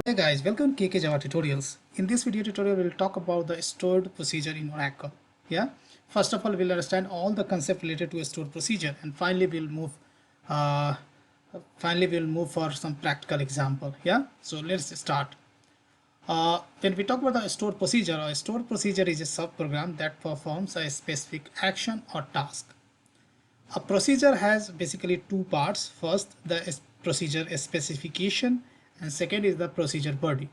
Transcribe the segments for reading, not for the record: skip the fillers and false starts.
Hey guys, welcome to KK Java Tutorials. In this video tutorial, we'll talk about the stored procedure in Oracle. Yeah. First of all, we'll understand all the concept related to a stored procedure, and uh, finally we'll move for some practical example. Yeah. So let's start. When we talk about the stored procedure, a stored procedure is a subprogram that performs a specific action or task. A procedure has basically two parts. First, the procedure specification, and second is the procedure body.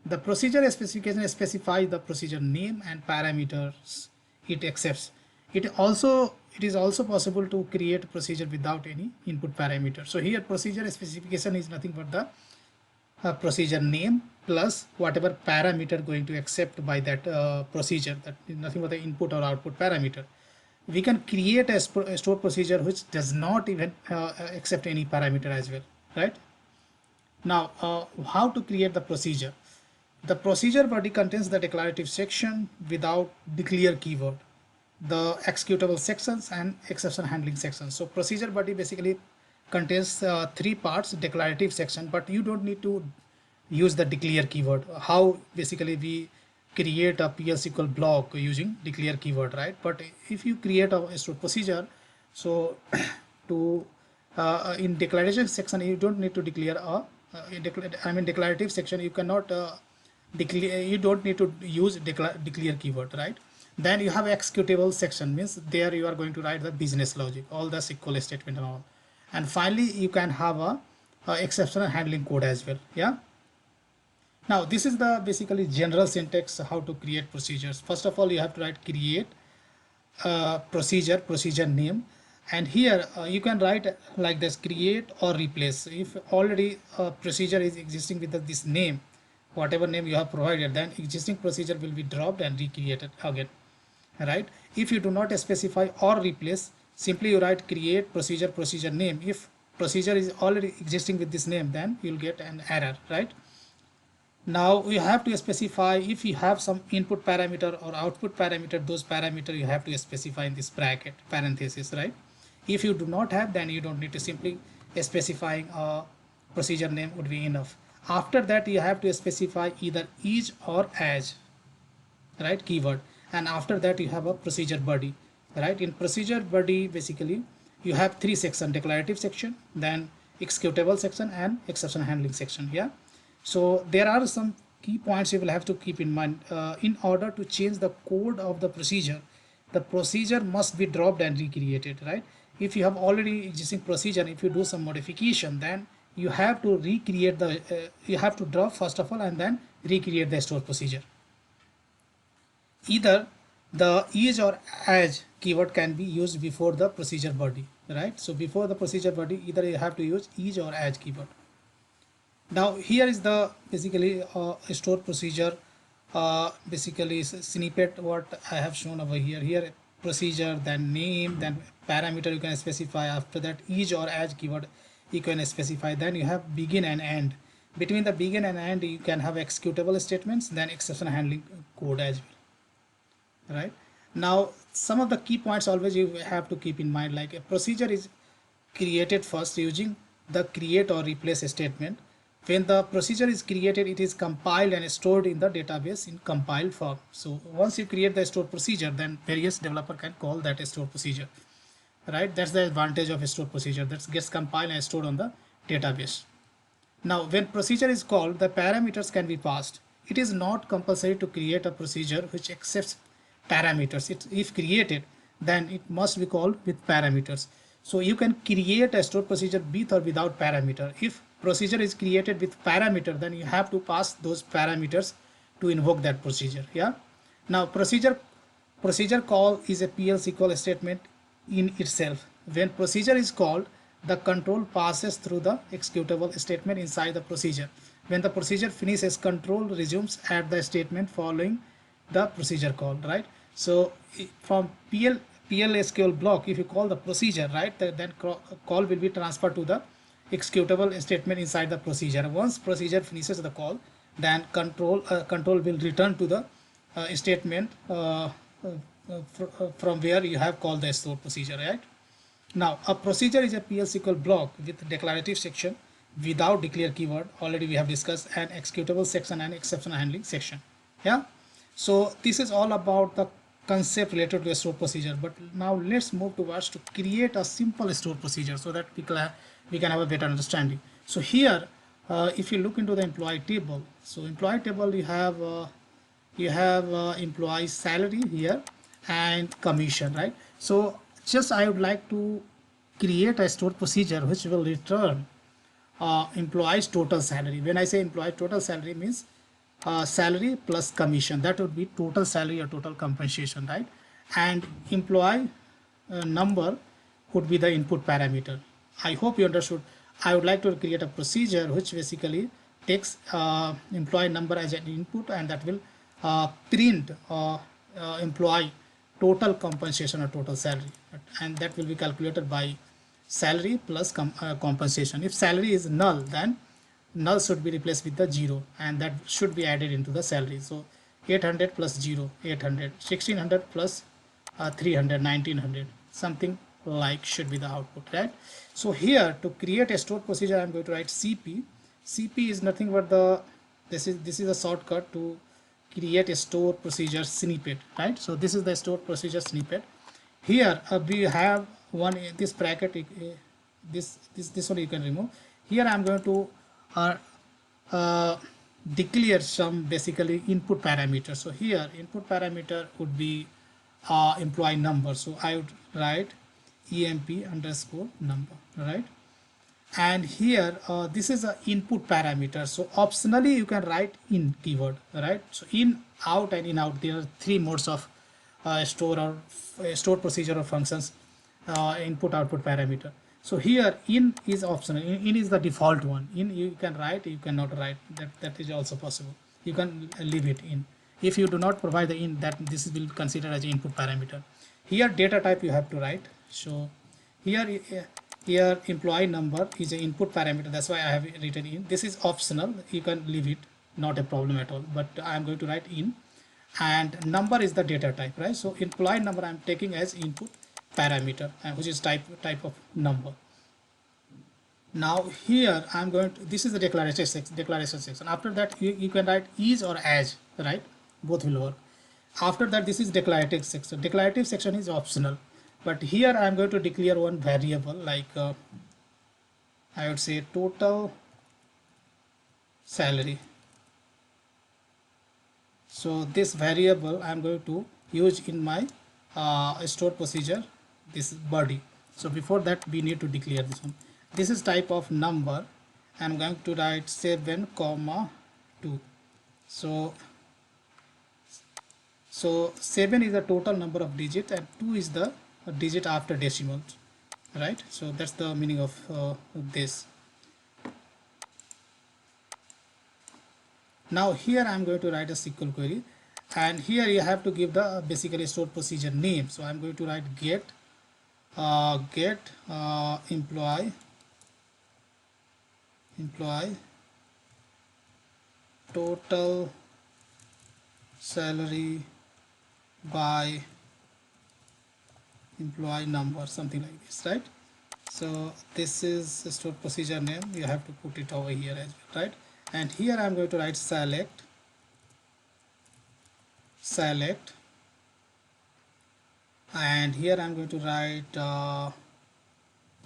The procedure specification specifies the procedure name and parameters it accepts. It is also possible to create a procedure without any input parameter. So here procedure specification is nothing but the procedure name plus whatever parameter going to accept by that procedure. That is nothing but the input or output parameter. We can create a stored procedure which does not even accept any parameter as well, right? Now, how to create the procedure? The procedure body contains the declarative section without declare keyword, the executable sections and exception handling sections. So procedure body basically contains three parts: declarative section, but you don't need to use the declare keyword. How basically we create a PL SQL block using declare keyword, right? But if you create a stored procedure, so to in declaration section you don't need to declare a declarative section you cannot declare, you don't need to use declare keyword, right? Then you have executable section, means there you are going to write the business logic, all the SQL statement and all. And finally you can have a exception handling code as well. Yeah. Now this is the basically general syntax how to create procedures. First of all, you have to write create procedure name, and here you can write like this: create or replace. If already a procedure is existing with this name, whatever name you have provided, then existing procedure will be dropped and recreated again, right? If you do not specify or replace, simply you write create procedure name. If procedure is already existing with this name, then you'll get an error, right? Now you have to specify if you have some input parameter or output parameter, those parameter you have to specify in this bracket parenthesis, right? If you do not have, then you don't need to, simply specifying a procedure name would be enough. After that you have to specify either is or as, right, keyword, and after that you have a procedure body, right? In procedure body basically you have three sections: declarative section, then executable section and exception handling section. Yeah. So there are some key points you will have to keep in mind. In order to change the code of the procedure must be dropped and recreated, right? If you have already existing procedure, if you do some modification, then you have to recreate you have to drop first of all and then recreate the stored procedure. Either the is or as keyword can be used before the procedure body, right? So before the procedure body, either you have to use is or as keyword. Now here is the basically stored procedure basically snippet what I have shown over here. Here procedure, then name, then parameter you can specify. After that is or as keyword you can specify. Then you have begin and end. Between the begin and end you can have executable statements, then exception handling code as well, right? Now some of the key points always you have to keep in mind, like a procedure is created first using the create or replace statement. When the procedure is created, it is compiled and stored in the database in compiled form. So once you create the stored procedure, then various developer can call that a stored procedure, right? That's the advantage of a stored procedure, that gets compiled and stored on the database. Now when procedure is called, the parameters can be passed. It is not compulsory to create a procedure which accepts parameters. If created, then it must be called with parameters. So you can create a stored procedure with or without parameter. If procedure is created with parameter, then you have to pass those parameters to invoke that procedure. Yeah. Now procedure call is a PL SQL statement in itself. When procedure is called, the control passes through the executable statement inside the procedure. When the procedure finishes, control resumes at the statement following the procedure call, right? So from PL SQL block, if you call the procedure, right, then call will be transferred to the executable statement inside the procedure. Once procedure finishes the call, then control will return to the statement from where you have called the stored procedure, right? Now a procedure is a PL SQL block with declarative section without declare keyword. Already we have discussed an executable section and exception handling section. Yeah, so this is all about the concept related to a stored procedure. But now let's move towards to create a simple stored procedure so that we can have a better understanding. So here, if you look into the employee table, so employee table you have employee salary here and commission, right? So just I would like to create a stored procedure which will return employee's total salary. When I say employee total salary means salary plus commission, that would be total salary or total compensation, right? And employee number would be the input parameter. I hope you understood. I would like to create a procedure which basically takes employee number as an input, and that will print employee total compensation or total salary, and that will be calculated by salary plus compensation. If salary is null, then null should be replaced with the 0, and that should be added into the salary. So 800 plus 0, 800, 1600 plus 300, 1900, something like should be the output, right? So here to create a stored procedure, I'm going to write CP. CP is nothing but this is a shortcut to create a stored procedure snippet, right? So this is the stored procedure snippet. Here we have this bracket, this one you can remove. Here I'm going to declare some basically input parameters. So here input parameter would be employee number. So I would write emp underscore number, right? And here this is a input parameter. So optionally you can write in keyword, right? So in, out, and in out, there are three modes of stored procedure or functions, input output parameter. So here in is optional. In is the default one. In you can write, you cannot write. That is also possible. You can leave it in. If you do not provide the in, that this will be considered as an input parameter. Here data type you have to write. So here employee number is an input parameter. That's why I have written in. This is optional. You can leave it. Not a problem at all. But I am going to write in. And number is the data type, right? So employee number I am taking as input parameter, which is type of number. Now here I'm going to, this is the declaration section. After that you can write is or as, right? Both will work. After that, this is declarative section. Declarative section is optional, but here I'm going to declare one variable, like I would say total salary. So this variable I'm going to use in my stored procedure, this body. So before that we need to declare this one. This is type of number. I'm going to write 7, 2. So 7 is the total number of digit and 2 is the digit after decimal, right? So that's the meaning of this. Now here I'm going to write a SQL query, and here you have to give the basically stored procedure name. So I'm going to write get employee total salary by employee number, something like this, right? So this is the stored procedure name. You have to put it over here as well, right? And here I'm going to write select, and here I'm going to write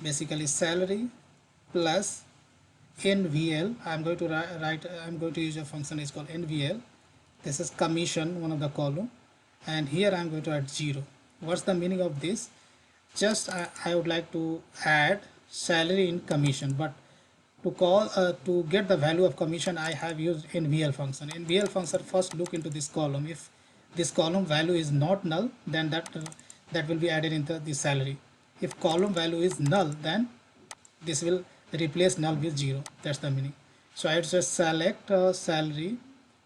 basically salary plus NVL. I'm going to use a function is called NVL. This is commission, one of the column, and here I'm going to add 0. What's the meaning of this? Just I would like to add salary in commission, but to get the value of commission, I have used NVL function. NVL function first look into this column. If this column value is not null, then that will be added into the salary. If column value is null, then this will replace null with 0. That's the meaning. So I would just select salary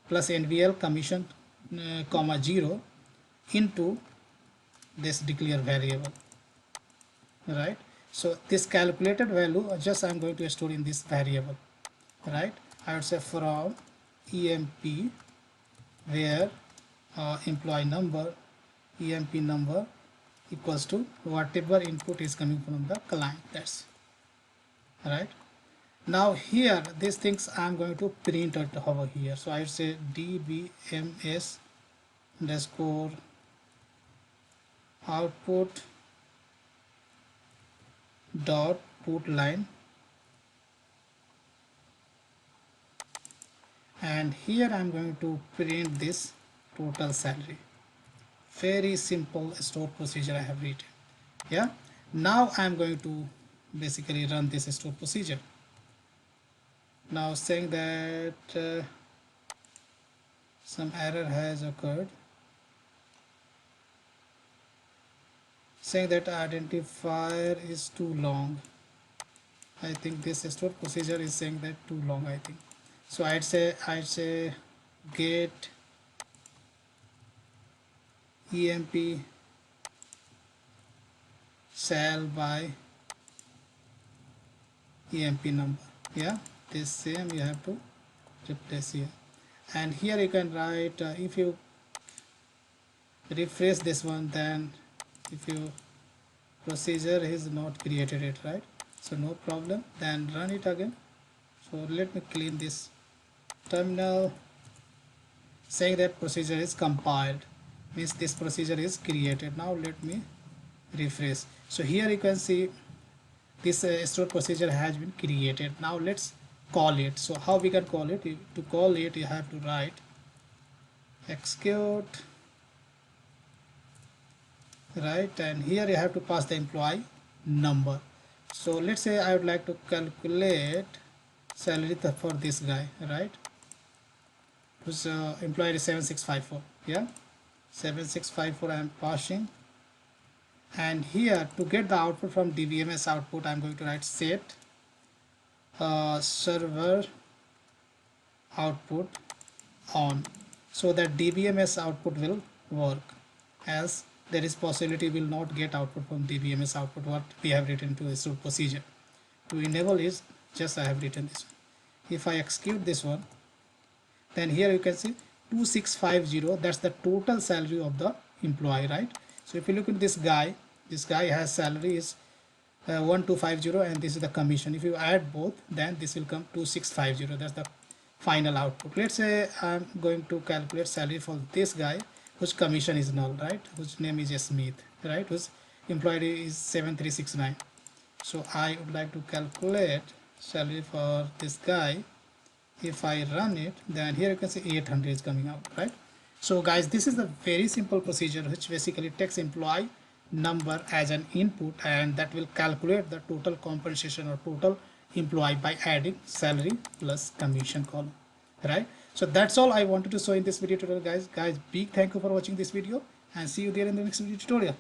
plus NVL commission comma 0 into this declare variable, right? So this calculated value just I'm going to store in this variable, right? I would say from EMP where employee number EMP number equals to whatever input is coming from the client. That's right. Now here these things I'm going to print it over here. So I say dbms underscore output dot put line, and here I'm going to print this total salary. Very simple stored procedure I have written. Yeah, now I'm going to basically run this stored procedure. Now saying that some error has occurred, saying that identifier is too long. I think this stored procedure is saying that too long, I think. So I'd say get emp sal by emp number. Yeah, this same you have to replace here, and here you can write if you refresh this one, then if you procedure is not created it, right? So no problem, then run it again. So let me clean this terminal, saying that procedure is compiled, means this procedure is created. Now let me refresh. So here you can see this stored procedure has been created. Now let's call it. So how we can call it? To call it you have to write execute, right, and here you have to pass the employee number. So let's say I would like to calculate salary for this guy, right, whose employee is 7654. Yeah, 7654 I am passing, and here to get the output from dbms output I'm going to write set server output on, so that dbms output will work, as there is possibility will not get output from dbms output what we have written to a stored procedure. To enable is just I have written this one. If I execute this one, then here you can see 2650, that's the total salary of the employee, right? So if you look at this guy has salary is 1250, and this is the commission. If you add both, then this will come 2650. That's the final output. Let's say I'm going to calculate salary for this guy whose commission is null, right, whose name is Smith, right, whose employee is 7369. So I would like to calculate salary for this guy. If I run it, then here you can see 800 is coming out, right? So guys, this is a very simple procedure which basically takes employee number as an input, and that will calculate the total compensation or total employee by adding salary plus commission column, right? So that's all I wanted to show in this video tutorial, guys. Big thank you for watching this video, and see you there in the next video tutorial.